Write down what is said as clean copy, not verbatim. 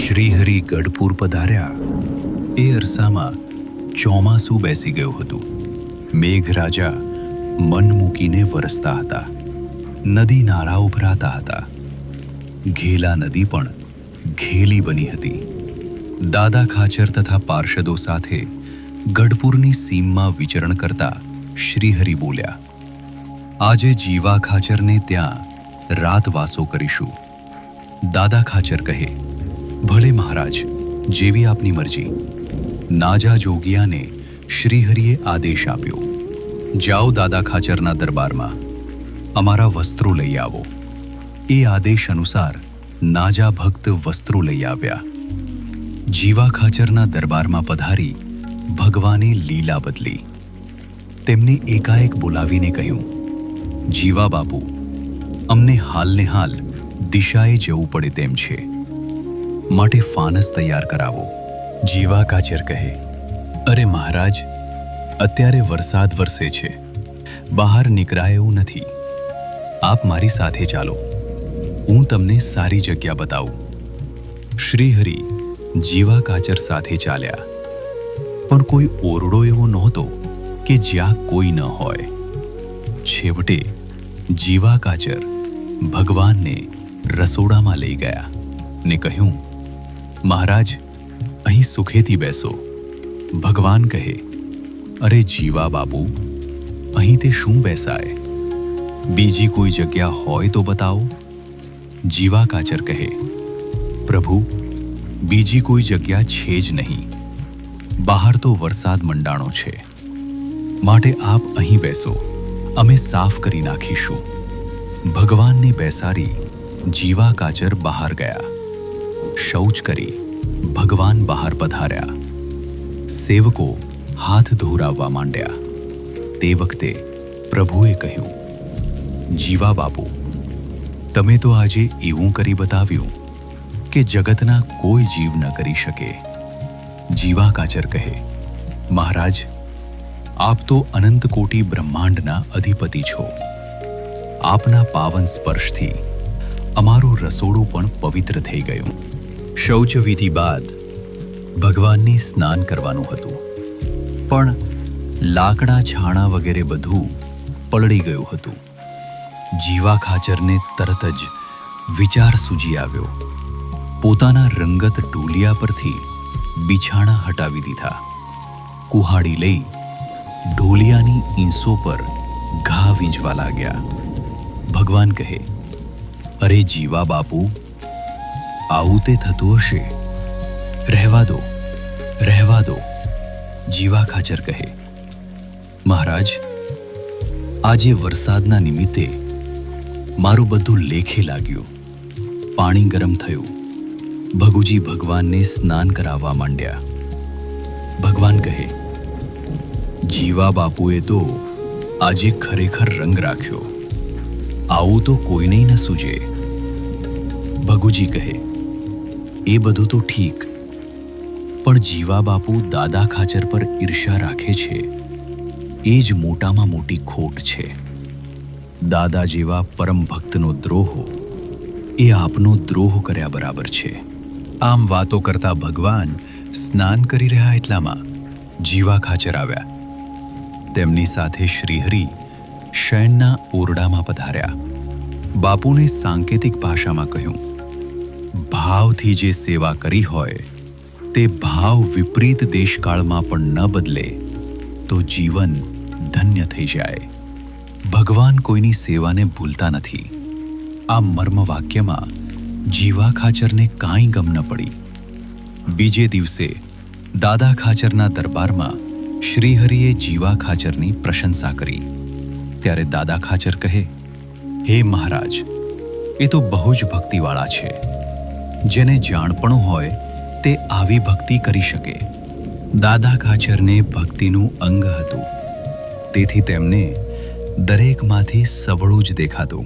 શ્રીહરિ ગઢપુર પધાર્યા એ અરસામાં ચોમાસું બેસી ગયું હતું. મેઘરાજા મન મૂકીને વરસતા હતા. નદી નાળા ઉભરાતા હતા. ઘેલા નદી પણ ઘેલી બની હતી. દાદા ખાચર તથા પાર્ષદો સાથે ગઢપુરની સીમમાં વિચરણ કરતા શ્રીહરિ બોલ્યા, આજે જીવા ખાચરને ત્યાં રાતવાસો કરીશું. દાદા ખાચર કહે, ભલે મહારાજ, જેવી આપની મરજી. નાજા જોગિયાને શ્રીહરિએ આદેશ આપ્યો, જાઓ દાદા ખાચરના દરબારમાં, અમારા વસ્ત્રો લઈ આવો. એ આદેશ અનુસાર નાજા ભક્ત વસ્ત્રો લઈ આવ્યા. જીવા ખાચરના દરબારમાં પધારી ભગવાને લીલા બદલી. તેમને એકાએક બોલાવીને કહ્યું, જીવા બાપુ, અમને હાલને હાલ દિશાએ જવું પડે તેમ છે, માટે ફાનસ તૈયાર કરાવો. જીવા ખાચર કહે, અરે મહારાજ, અત્યારે વરસાદ વરસે છે, બહાર નીકળાય એવું નથી. આપ મારી સાથે ચાલો, હું તમને સારી જગ્યા બતાવું. શ્રીહરિ જીવા ખાચર સાથે ચાલ્યા, પણ કોઈ ઓરડો એવો નહોતો કે જ્યાં કોઈ ન હોય. છેવટે જીવા ખાચર ભગવાનને રસોડામાં લઈ ગયા ને કહ્યું, મહારાજ, અહીં સુખેથી બેસો. ભગવાન કહે, અરે જીવા બાપુ, અહીં તે શું બેસાય? બીજી કોઈ જગ્યા હોય તો બતાવો. જીવા ખાચર કહે, પ્રભુ, બીજી કોઈ જગ્યા છે જ નહીં. બહાર તો વરસાદ મંડાણો છે, માટે આપ અહીં બેસો, અમે સાફ કરી નાખીશું. ભગવાનને બેસાડી જીવા ખાચર બહાર ગયા. શૌચ કરી ભગવાન બહાર પધાર્યા. સેવકો હાથ ધોરાવવા માંડ્યા. તે વખતે પ્રભુએ કહ્યું, જીવા બાપુ, તમે તો આજે એવું કરી બતાવ્યું કે જગતના કોઈ જીવ ન કરી શકે. જીવા ખાચર કહે, મહારાજ, આપ તો અનંત કોટી બ્રહ્માંડના અધિપતિ છો. આપના પાવન સ્પર્શથી અમારું રસોડું પણ પવિત્ર થઈ ગયું. શૌચવિધિ બાદ ભગવાનને સ્નાન કરવાનું હતું, પણ લાકડા છાણા વગેરે બધું પલળી ગયું હતું. જીવા ખાચરને તરત જ વિચાર સૂજી આવ્યો. પોતાના રંગત ઢોલિયા પરથી બિછાણા હટાવી દીધા. કુહાડી લઈ ઢોલિયાની ઈંસો પર ઘા વીંજવા લાગ્યા. ભગવાન કહે, અરે જીવા બાપુ, આવું તે થતું હશે, રહેવા દો, રહેવા દો. જીવા ખાચર કહે, મહારાજ, આજે વરસાદના નિમિત્તે મારું બધું લેખે લાગ્યું. પાણી ગરમ થયું. ભગુજી ભગવાનને સ્નાન કરાવવા માંડ્યા. ભગવાન કહે, જીવા બાપુએ તો આજે ખરેખર રંગ રાખ્યો. આવું તો કોઈને ન સૂજે. ભગુજી કહે, એ બધું તો ઠીક, પણ જીવા બાપુ દાદા ખાચર પર ઈર્ષા રાખે છે, એ જ મોટામાં મોટી ખોટ છે. દાદા જેવા પરમ ભક્તનો દ્રોહ એ આપનો દ્રોહ કર્યા બરાબર છે. આમ વાતો કરતા ભગવાન સ્નાન કરી રહ્યા એટલામાં જીવા ખાચર આવ્યા. તેમની સાથે શ્રીહરિ શયનના ઓરડામાં પધાર્યા. બાપુને સાંકેતિક ભાષામાં કહ્યું, ભાવથી જે સેવા કરી હોય તે ભાવ વિપરીત દેશકાળમાં પણ ન બદલે તો જીવન ધન્ય થઈ જાય. ભગવાન કોઈની સેવાને ભૂલતા નથી. આ મર્મ વાક્યમાં જીવા ખાચરને કાંઈ ગમ ન પડી. બીજે દિવસે દાદા ખાચરના દરબારમાં શ્રીહરિએ જીવા ખાચરની પ્રશંસા કરી. ત્યારે દાદા ખાચર કહે, હે મહારાજ, એ તો બહુ જ ભક્તિવાળા છે. જેને જાણપણું હોય તે આવી ભક્તિ કરી શકે. દાદા ખાચરને ભક્તિનું અંગ હતું, તેથી તેમને દરેકમાંથી સવળું જ દેખાતું.